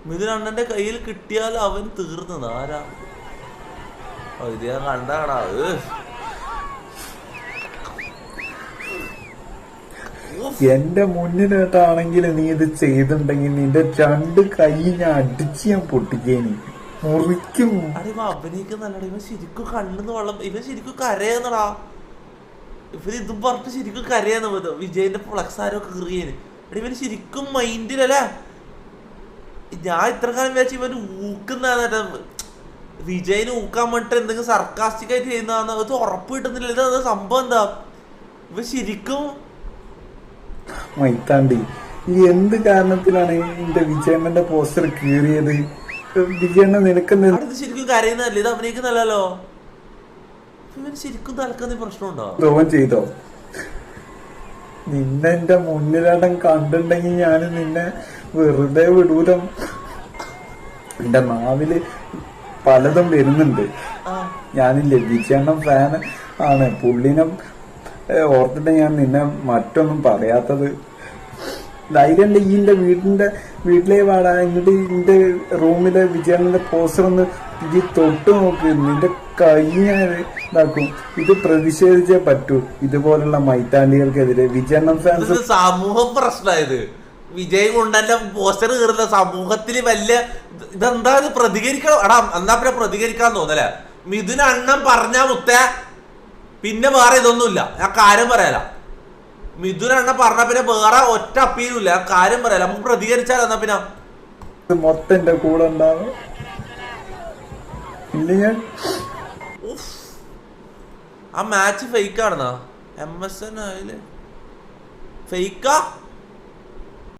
മിഥുൻ അണ്ണന്റെ കയ്യിൽ കിട്ടിയാൽ അവൻ തീർന്നത് ആരാ? ഇത് ഞാൻ കണ്ടാടാ. എന്റെ മുന്നിലായിട്ടാണെങ്കിൽ നീ ഇത് ചെയ്തിട്ടുണ്ടെങ്കിൽ നിന്റെ 2 കൈ ഞാൻ അടിച്ച് ഞാൻ പൊട്ടിക്കേനി, മുറിക്കും. അടിവ അഭിനയിക്കുന്നല്ലടാ, ഇവൻ ശരിക്കും കണ്ണെന്ന് വെള്ളം, ഇവൻ ശരിക്കും കരയെന്നടാ. ഇവര് ഇതും പറഞ്ഞിട്ട് ശരിക്കും കരയാന്ന്. വിജയന്റെ ഫ്ലക്സ് ആരോ കീറിയേന്. എടി ഇവന് ശരിക്കും മൈൻഡിലല്ലേ. ഞാൻ ഇത്ര കാലം വിചാരിച്ചു ഇവന് ഊക്കുന്നതാ, വിജയന് ഊക്കാൻ വേണ്ടിട്ട് എന്തെങ്കിലും സർക്കാസ്റ്റിക് ആയിട്ട് ചെയ്യുന്നതാന്ന്. അത് ഉറപ്പ് കിട്ടുന്നില്ല. ഇത് സംഭവം എന്താ? ഇവ ശരിക്കും മൈത്താണ്ടി എന്ത് കാരണത്തിലാണ് എന്റെ വിജയണ്ണന്റെ പോസ്റ്റർ കീറിയത്? വിജയണ്ണ നിനക്ക് ഇത് ശരിക്കും കരയുന്നതല്ലേ, ഇത് അഭിനയിക്കുന്നല്ലോ. ഇവന് ശരിക്കും തലക്കുന്ന പ്രശ്നമുണ്ടോ? ദ്രോഹം ചെയ്തോ? നിന്നെ എന്റെ മുന്നിലാടം കണ്ടിട്ടുണ്ടെങ്കിൽ ഞാൻ നിന്നെ വെറുതെ വിടൂല. എന്റെ നാവില് പലതും വരുന്നുണ്ട്. ഞാനില്ലേ വിജയണ്ണൻ ഫാൻ ആണ്. പുള്ളിനെ ഓർത്തിട്ട് ഞാൻ നിന്നെ മറ്റൊന്നും പറയാത്തത്. ധൈര്യം ഈന്റെ വീട്ടിലേ പാടാ. എന്നിട്ട് ഇന്റെ റൂമിലെ വിജയണ്ണന്റെ പോസ്റ്റർ ഒന്ന് ഈ തൊട്ട് നോക്ക്, നിന്റെ കൈ ഞാൻ ഇതാക്കും. ഇത് പ്രതിഷേധിച്ചേ പറ്റൂ ഇതുപോലുള്ള മൈത്താണ്ടികൾക്കെതിരെ. വിജയണ്ണൻ ഫാൻസ് സമൂഹ പ്രശ്നമായത്. വിജയ് കൊണ്ടന്റെ പോസ്റ്റർ കീറുന്ന സമൂഹത്തില് വലിയ ഇതെന്താ പ്രതികരിക്കണം. എടാ എന്നാ പിന്നെ പ്രതികരിക്കാൻ തോന്നല. മിഥുൻ അണ്ണൻ പറഞ്ഞ മുത്ത പിന്നെ വേറെ ഇതൊന്നുമില്ല. ഞാൻ കാര്യം പറയാല. മിഥുൻ അണ്ണൻ പറഞ്ഞ പിന്നെ വേറെ ഒറ്റ അപ്പീലും ഇല്ല. ഞാൻ കാര്യം പറയാല. നമുക്ക് പ്രതികരിച്ചാലോ? എന്നാ പിന്നെ മൊത്തം എന്റെ കൂടെ ഉണ്ടാവും. ഇല്ല ഞാൻ ആ മാച്ച് ഫേക്ക് ആണെന്നാ. MSN ആയാല് ഫേക്കാ.